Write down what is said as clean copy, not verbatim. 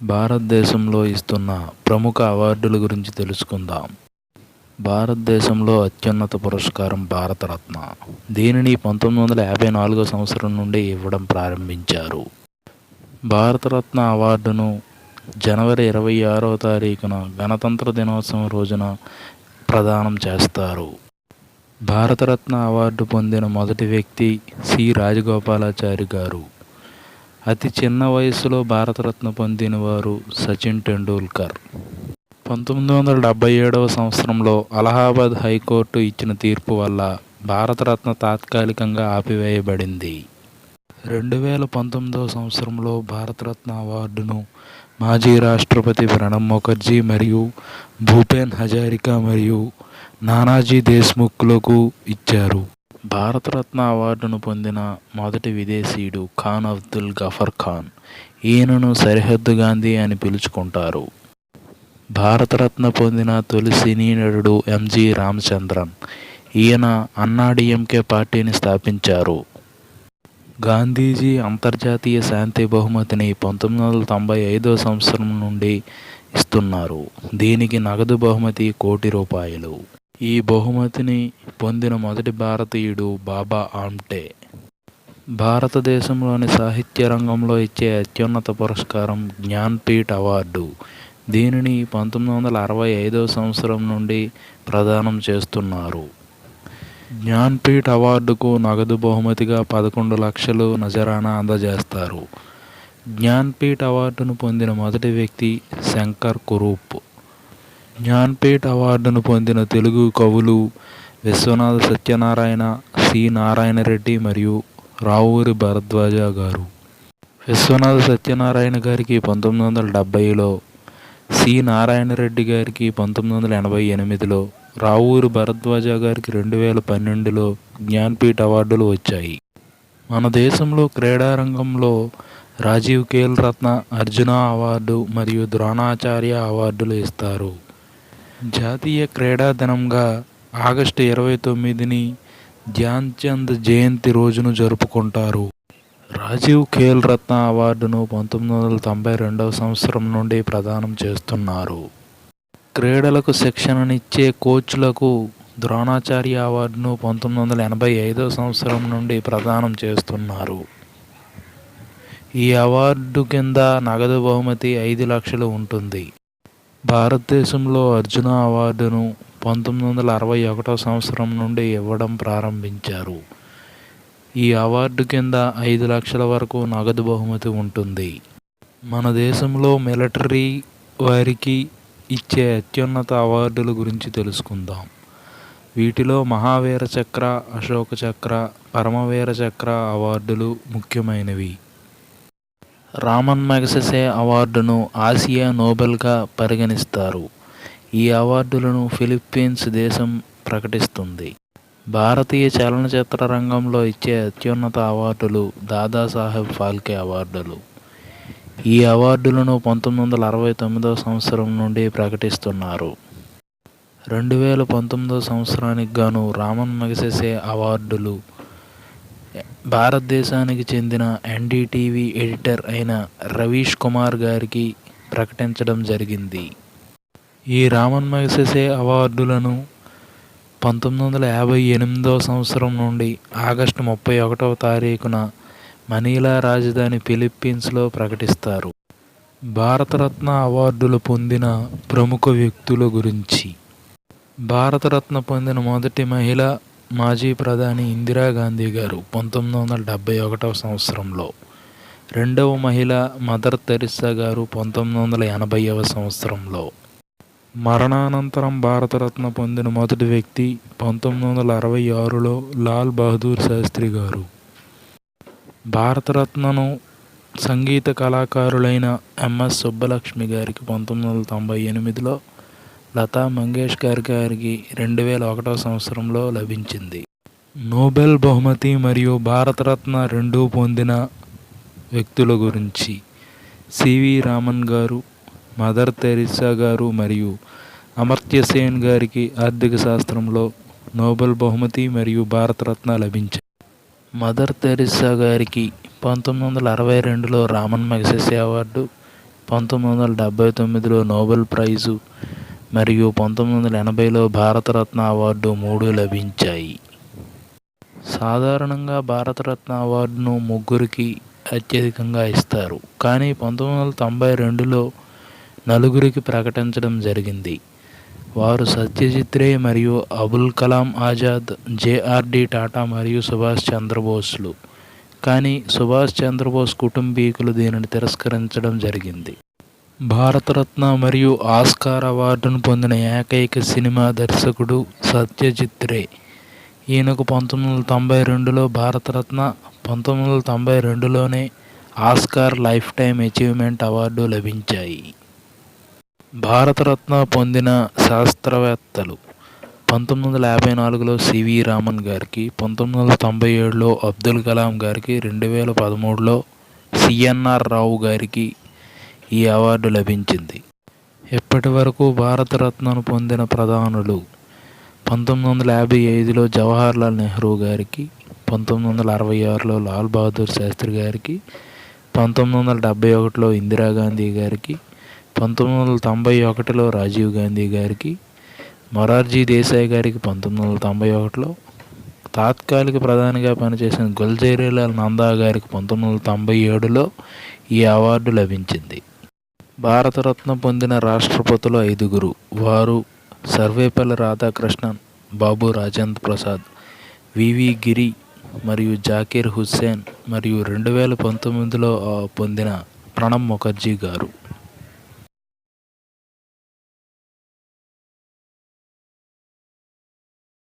భారతదేశంలో ఇస్తున్న ప్రముఖ అవార్డుల గురించి తెలుసుకుందాం. భారతదేశంలో అత్యున్నత పురస్కారం భారతరత్న. దీనిని 1954 సంవత్సరం నుండి ఇవ్వడం ప్రారంభించారు. భారతరత్న అవార్డును జనవరి 26వ తారీఖున గణతంత్ర దినోత్సవం రోజున ప్రదానం చేస్తారు. భారతరత్న అవార్డు పొందిన మొదటి వ్యక్తి సి. రాజగోపాలాచారి గారు. అతి చిన్న వయసులో భారతరత్న పొందినవారు సచిన్ టెండూల్కర్. 1977వ సంవత్సరంలో అలహాబాద్ హైకోర్టు ఇచ్చిన తీర్పు వల్ల భారతరత్న తాత్కాలికంగా ఆపివేయబడింది. 2019వ సంవత్సరంలో భారతరత్న అవార్డును మాజీ రాష్ట్రపతి ప్రణబ్ ముఖర్జీ మరియు భూపేన్ హజారికా మరియు నానాజీ దేశ్ముఖ్లకు ఇచ్చారు. భారతరత్న అవార్డును పొందిన మొదటి విదేశీయుడు ఖాన్ అబ్దుల్ గఫర్ ఖాన్. ఈయనను సరిహద్దు గాంధీ అని పిలుచుకుంటారు. భారతరత్న పొందిన తొలి సినీ నటుడు ఎంజి రామచంద్రన్. ఈయన అన్నాడీఎంకే పార్టీని స్థాపించారు. గాంధీజీ అంతర్జాతీయ శాంతి బహుమతిని 1995వ సంవత్సరం నుండి ఇస్తున్నారు. దీనికి నగదు బహుమతి ₹1,00,00,000. ఈ బహుమతిని పొందిన మొదటి భారతీయుడు బాబా ఆమ్టే. భారతదేశంలోని సాహిత్య రంగంలో ఇచ్చే అత్యున్నత పురస్కారం జ్ఞాన్పీఠ్ అవార్డు. దీనిని 1965వ సంవత్సరం నుండి ప్రదానం చేస్తున్నారు. జ్ఞాన్పీఠ్ అవార్డుకు నగదు బహుమతిగా 11 లక్షలు నజరానా అందజేస్తారు. జ్ఞాన్పీఠ్ అవార్డును పొందిన మొదటి వ్యక్తి శంకర్ కురూప్. జ్ఞాన్పీఠ్ అవార్డును పొందిన తెలుగు కవులు విశ్వనాథ సత్యనారాయణ, సి. నారాయణ రెడ్డి మరియు రావూరి భరద్వాజ గారు. విశ్వనాథ సత్యనారాయణ గారికి 1970లో, సి. నారాయణ రెడ్డి గారికి 1988లో, రావూరి భరద్వాజ గారికి 2012లో జ్ఞాన్పీఠ్ అవార్డులు వచ్చాయి. మన దేశంలో క్రీడారంగంలో రాజీవ్ ఖేల్ రత్న, అర్జున అవార్డు మరియు ద్రోణాచార్య అవార్డులు ఇస్తారు. జాతీయ క్రీడా దినంగా ఆగస్టు 29ని ధ్యాన్ చంద్ జయంతి రోజును జరుపుకుంటారు. రాజీవ్ ఖేల్ రత్న అవార్డును 1992వ సంవత్సరం నుండి ప్రదానం చేస్తున్నారు. క్రీడలకు శిక్షణనిచ్చే కోచ్లకు ద్రోణాచార్య అవార్డును 1985వ సంవత్సరం నుండి ప్రదానం చేస్తున్నారు. ఈ అవార్డు కింద నగదు బహుమతి 5 లక్షలు ఉంటుంది. భారతదేశంలో అర్జున అవార్డును 1961వ సంవత్సరం నుండి ఇవ్వడం ప్రారంభించారు. ఈ అవార్డు కింద 5 లక్షల వరకు నగదు బహుమతి ఉంటుంది. మన దేశంలో మిలిటరీ వారికి ఇచ్చే అత్యున్నత అవార్డుల గురించి తెలుసుకుందాం. వీటిలో మహావీర చక్ర, అశోక చక్ర, పరమవీర చక్ర అవార్డులు ముఖ్యమైనవి. రామన్ మెగసెసే అవార్డును ఆసియా నోబెల్గా పరిగణిస్తారు. ఈ అవార్డులను ఫిలిప్పీన్స్ దేశం ప్రకటిస్తుంది. భారతీయ చలనచిత్ర రంగంలో ఇచ్చే అత్యున్నత అవార్డులు దాదాసాహెబ్ ఫాల్కే అవార్డులు. ఈ అవార్డులను 1969వ సంవత్సరం నుండి ప్రకటిస్తున్నారు. 2019వ సంవత్సరానికి గాను రామన్ మెగసెసే అవార్డులు భారతదేశానికి చెందిన ఎన్డీటీవీ ఎడిటర్ అయిన రవీష్ కుమార్ గారికి ప్రకటించడం జరిగింది. ఈ రామన్ మెగసెసే అవార్డులను 1958వ సంవత్సరం నుండి ఆగస్టు 31వ తారీఖున మనీలా రాజధాని ఫిలిప్పీన్స్లో ప్రకటిస్తారు. భారతరత్న అవార్డులు పొందిన ప్రముఖ వ్యక్తుల గురించి. భారతరత్న పొందిన మొదటి మహిళ మాజీ ప్రధాని ఇందిరాగాంధీ గారు 1971వ సంవత్సరంలో. రెండవ మహిళ మదర్ తెరిసా గారు 1980వ సంవత్సరంలో. మరణానంతరం భారతరత్న పొందిన మొదటి వ్యక్తి 1966లో లాల్ బహదూర్ శాస్త్రి గారు. భారతరత్నను సంగీత కళాకారులైన ఎంఎస్ సుబ్బలక్ష్మి గారికి 1998లో, లతా మంగేష్కర్ గారికి 2001వ సంవత్సరంలో లభించింది. నోబెల్ బహుమతి మరియు భారతరత్న రెండూ పొందిన వ్యక్తుల గురించి. సివి రామన్ గారు, మదర్ తెరిసా గారు మరియు అమర్త్య సేన్ గారికి ఆర్థిక శాస్త్రంలో నోబెల్ బహుమతి మరియు భారతరత్న లభించాయి. మదర్ తెరిసా గారికి 1962లో Ramon Magsaysay award, 1979లో Nobel price మరియు 1980లో భారతరత్న అవార్డు 3 లభించాయి. సాధారణంగా భారతరత్న అవార్డును ముగ్గురికి అత్యధికంగా ఇస్తారు, కానీ 1992లో నలుగురికి ప్రకటించడం జరిగింది. వారు సత్యజిత్ రే మరియు అబుల్ కలాం ఆజాద్, జేఆర్డి టాటా మరియు సుభాష్ చంద్రబోస్లు. కానీ సుభాష్ చంద్రబోస్ కుటుంబీకులు దీనిని తిరస్కరించడం జరిగింది. భారతరత్న మరియు ఆస్కార్ అవార్డును పొందిన ఏకైక సినిమా దర్శకుడు సత్యజిత్ రే. ఈయనకు 1992లో Bharat Ratna, 1992లోనే Oscar life time achievement award లభించాయి. భారతరత్న పొందిన శాస్త్రవేత్తలు 1954లో సివి రామన్ గారికి, 1997లో అబ్దుల్ కలాం గారికి, 2013లో సిఎన్ఆర్ రావు గారికి ఈ అవార్డు లభించింది. ఇప్పటి వరకు భారతరత్నను పొందిన ప్రధానులు 1955లో జవహర్లాల్ నెహ్రూ గారికి, 1966లో లాల్ బహదూర్ శాస్త్రి గారికి, 1971లో ఇందిరాగాంధీ గారికి, 1991లో రాజీవ్ గాంధీ గారికి, మొరార్జీ దేశాయ్ గారికి 1991లో, తాత్కాలిక ప్రధానిగా పనిచేసిన గుల్జరీలాల్ నందా గారికి 1997లో ఈ అవార్డు లభించింది. భారతరత్న పొందిన రాష్ట్రపతులు 5. వారు సర్వేపల్లి రాధాకృష్ణన్, బాబు రాజేంద్ర ప్రసాద్, వివి గిరి మరియు జాకీర్ హుస్సేన్ మరియు 2019లో పొందిన ప్రణబ్ ముఖర్జీ గారు.